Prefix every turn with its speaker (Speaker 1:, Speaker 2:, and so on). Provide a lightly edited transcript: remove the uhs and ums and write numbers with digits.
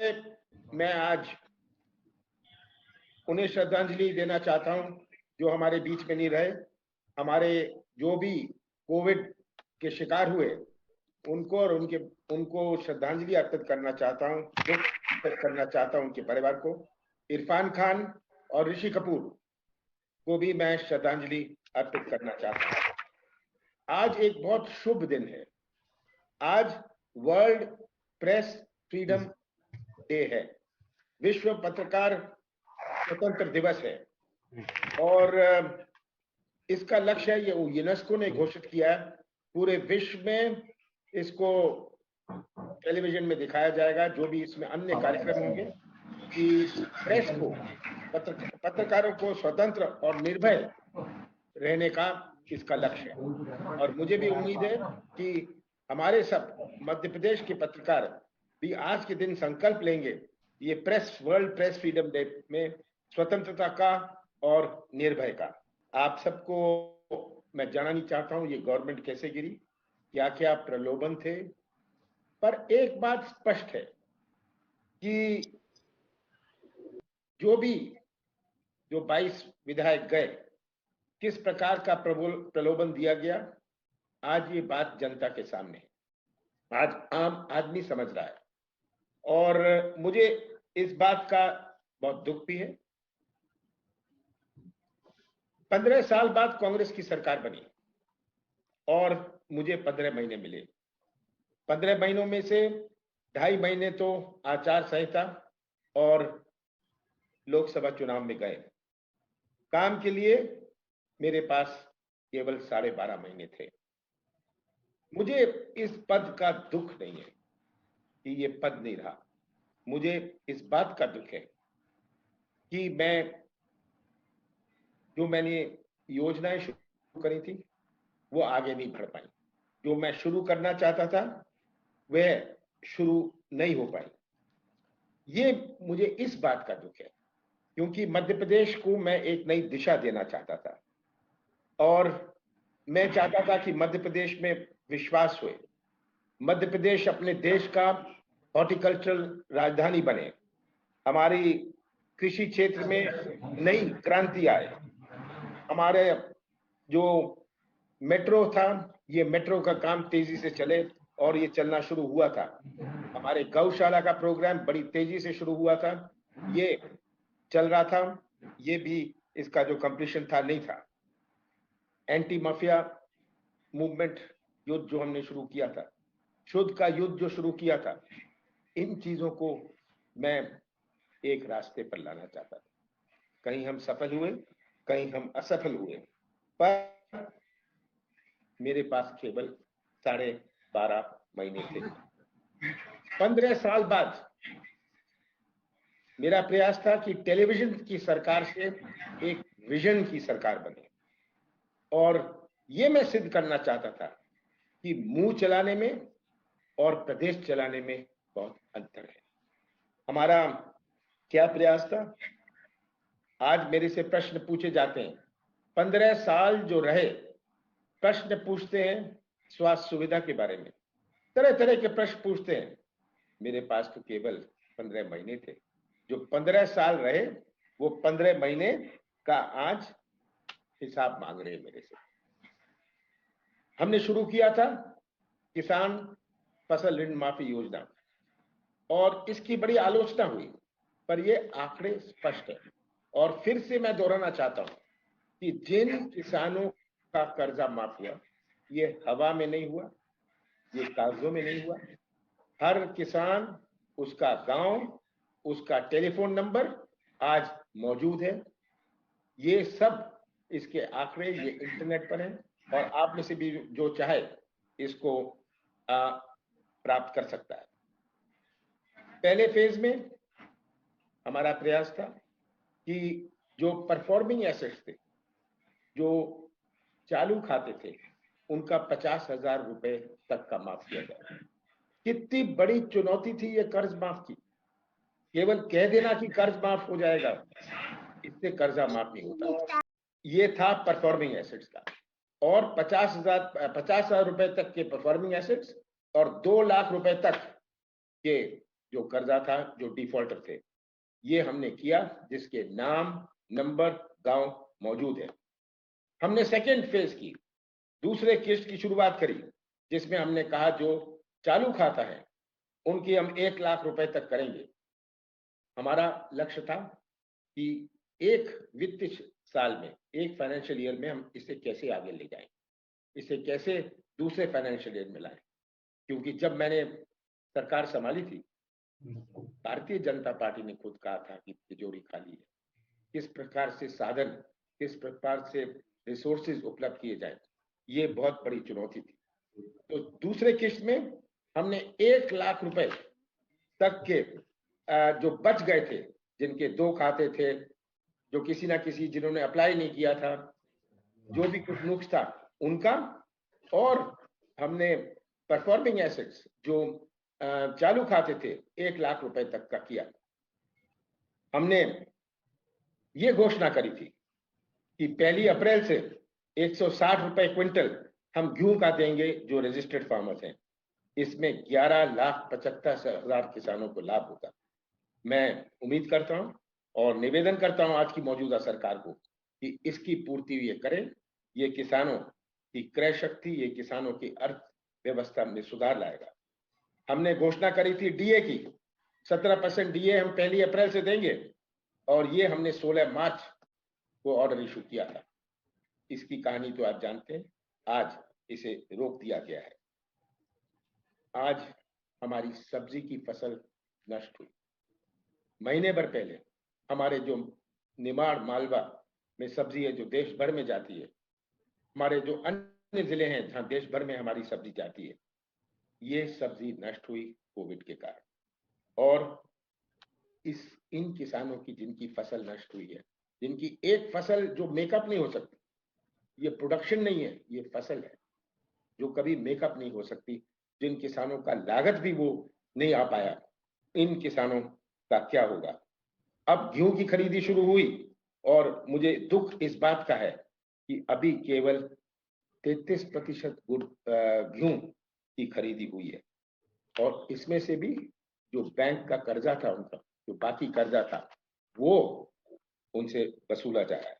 Speaker 1: मैं आज उन्हें श्रद्धांजलि देना चाहता हूं जो हमारे बीच में नहीं रहे। हमारे जो भी कोविड के शिकार हुए उनको और उनको श्रद्धांजलि अर्पित करना चाहता हूं, दुख करना चाहता हूं उनके परिवार को। इरफान खान और ऋषि कपूर को भी मैं श्रद्धांजलि अर्पित करना चाहता हूं। आज एक बहुत शुभ दिन है। आज वर्ल्ड प्रेस फ्रीडम डे है, विश्व पत्रकार स्वतंत्र दिवस है। और इसका लक्ष्य है, ये यूनेस्को ने घोषित किया है, पूरे विश्व में इसको टेलीविजन में दिखाया जाएगा, जो भी इसमें अन्य कार्यक्रम होंगे, कि प्रेस को, पत्रकारों को स्वतंत्र और निर्भय रहने का इसका लक्ष्य है। और मुझे भी उम्मीद है कि हमारे सब मध्य प्रदेश के पत्रकार भी आज के दिन संकल्प लेंगे, ये वर्ल्ड प्रेस फ्रीडम डे में स्वतंत्रता का और निर्भय का। आप सबको मैं जानना नहीं चाहता हूं ये गवर्नमेंट कैसे गिरी, क्या क्या प्रलोभन थे, पर एक बात स्पष्ट है कि जो 22 विधायक गए, किस प्रकार का प्रलोभन दिया गया, आज ये बात जनता के सामने है। आज आम आदमी समझ रहा है और मुझे इस बात का बहुत दुख भी है। 15 साल बाद कांग्रेस की सरकार बनी और मुझे 15 महीने मिले। 15 महीनों में से 2.5 महीने तो आचार संहिता और लोकसभा चुनाव में गए। काम के लिए मेरे पास केवल 12.5 महीने थे। मुझे इस पद का दुख नहीं है कि ये पद नहीं रहा। मुझे इस बात का दुख है कि मैंने योजनाएं शुरू करी थी वो आगे नहीं बढ़ पाई। जो मैं शुरू करना चाहता था वह शुरू नहीं हो पाई। ये मुझे इस बात का दुख है क्योंकि मध्य प्रदेश को मैं एक नई दिशा देना चाहता था और मैं चाहता था कि मध्य प्रदेश में विश्वास हुए, मध्य प्रदेश अपने देश का हॉर्टिकल्चरल राजधानी बने, हमारी कृषि क्षेत्र में नई क्रांति आए, हमारे जो मेट्रो था ये मेट्रो का काम तेजी से चले और ये चलना शुरू हुआ था। हमारे गौशाला का प्रोग्राम बड़ी तेजी से शुरू हुआ था, ये चल रहा था, ये भी इसका जो कंप्लीशन था नहीं था। एंटी माफिया मूवमेंट युद्ध जो हमने शुरू किया था, शुद्ध का युद्ध जो शुरू किया था, इन चीजों को मैं एक रास्ते पर लाना चाहता था। कहीं हम सफल हुए, कहीं हम असफल हुए, पर मेरे पास केवल 12.5 महीने थे। 15 साल बाद मेरा प्रयास था कि टेलीविजन की सरकार से एक विजन की सरकार बने और ये मैं सिद्ध करना चाहता था कि मुंह चलाने में और प्रदेश चलाने में बहुत अंतर है। हमारा क्या प्रयास था? आज मेरे से प्रश्न पूछे जाते हैं, 15 साल जो रहे, प्रश्न पूछते हैं स्वास्थ्य सुविधा के बारे में, तरह तरह के प्रश्न पूछते हैं। मेरे पास तो केवल 15 महीने थे। जो 15 साल रहे वो 15 महीने का आज हिसाब मांग रहे हैं मेरे से। हमने शुरू किया था किसान फसल ऋण माफी योजना और इसकी बड़ी आलोचना हुई, पर ये आंकड़े स्पष्ट है। और फिर से मैं दोहराना चाहता हूं कि जिन किसानों का कर्जा माफ हुआ, ये हवा में नहीं हुआ, ये कागजों में नहीं हुआ। हर किसान, उसका गांव, उसका टेलीफोन नंबर आज मौजूद है। ये सब इसके आंकड़े ये इंटरनेट पर हैं और आप में से भी जो चाहे इसको प्राप्त कर सकता है। पहले फेज में हमारा प्रयास था कि जो परफॉर्मिंग एसेट्स थे, जो चालू खाते थे, उनका 50,000 रुपए तक का माफ किया जाए। कितनी बड़ी चुनौती थी ये कर्ज माफ की। केवल कह देना कि कर्ज माफ हो जाएगा, इससे कर्जा माफ नहीं होता। ये था परफॉर्मिंग एसेट्स का। और 50,000 रुपए तक के परफॉर्मिंग एसेट्स और 2 लाख रुपए तक के जो कर्जा था, जो डिफॉल्टर थे, ये हमने किया, जिसके नाम, नंबर, गांव मौजूद है। हमने सेकेंड फेज की, दूसरे किस्त की शुरुआत करी, जिसमें हमने कहा जो चालू खाता है उनकी हम 1 लाख रुपए तक करेंगे। हमारा लक्ष्य था कि एक वित्तीय साल में, एक फाइनेंशियल ईयर में हम इसे कैसे आगे ले जाएं, इसे कैसे दूसरे फाइनेंशियल ईयर में लाएं। क्योंकि जब मैंने सरकार संभाली थी, भारतीय जनता पार्टी ने खुद कहा था कि तिजोरी खाली है, किस प्रकार से साधन, किस प्रकार से रिसोर्सेज उपलब्ध किए जाए, ये बहुत बड़ी चुनौती थी। तो दूसरे किस्त में हमने 1 लाख रुपए तक के जो बच गए थे, जिनके 2 खाते थे, जो किसी ना किसी, जिन्होंने अप्लाई नहीं किया था, जो भी कुछ नुक्स था उनका, और हमने परफॉर्मिंग एसेट्स जो चालू खाते थे 1 लाख रुपए तक का किया। हमने ये घोषणा करी थी कि 1 अप्रैल से 160 रुपए क्विंटल हम गेहूं का देंगे जो रजिस्टर्ड फार्मर्स हैं। इसमें 11,75,000 किसानों को लाभ होगा। मैं उम्मीद करता हूं और निवेदन करता हूं आज की मौजूदा सरकार को कि इसकी पूर्ति ये करें। ये किसानों की क्रय शक्ति, ये किसानों की अर्थव्यवस्था में सुधार लाएगा। हमने घोषणा करी थी डीए की, 17% डीए हम 1 अप्रैल से देंगे, और ये हमने 16 मार्च को ऑर्डर इशू किया था। इसकी कहानी तो आप जानते हैं, आज इसे रोक दिया गया है। आज हमारी सब्जी की फसल नष्ट हुई। महीने भर पहले हमारे जो निमाड़ मालवा में सब्जी है जो देश भर में जाती है, हमारे जो अन्य जिले हैं जहां देश भर में हमारी सब्जी जाती है, ये सब्जी नष्ट हुई कोविड के कारण। और इन किसानों की जिनकी फसल नष्ट हुई है, जिनकी एक फसल जो मेकअप नहीं हो सकती, ये प्रोडक्शन नहीं है, ये फसल है जो कभी मेकअप नहीं हो सकती, जिन किसानों का लागत भी वो नहीं आ पाया, इन किसानों का क्या होगा। अब गेहूं की खरीदी शुरू हुई और मुझे दुख इस बात का है कि अभी केवल 33% गेहूं की खरीदी हुई है, और इसमें से भी जो बैंक का कर्जा था उनका, जो बाकी कर्जा था, वो उनसे वसूला जा रहा है।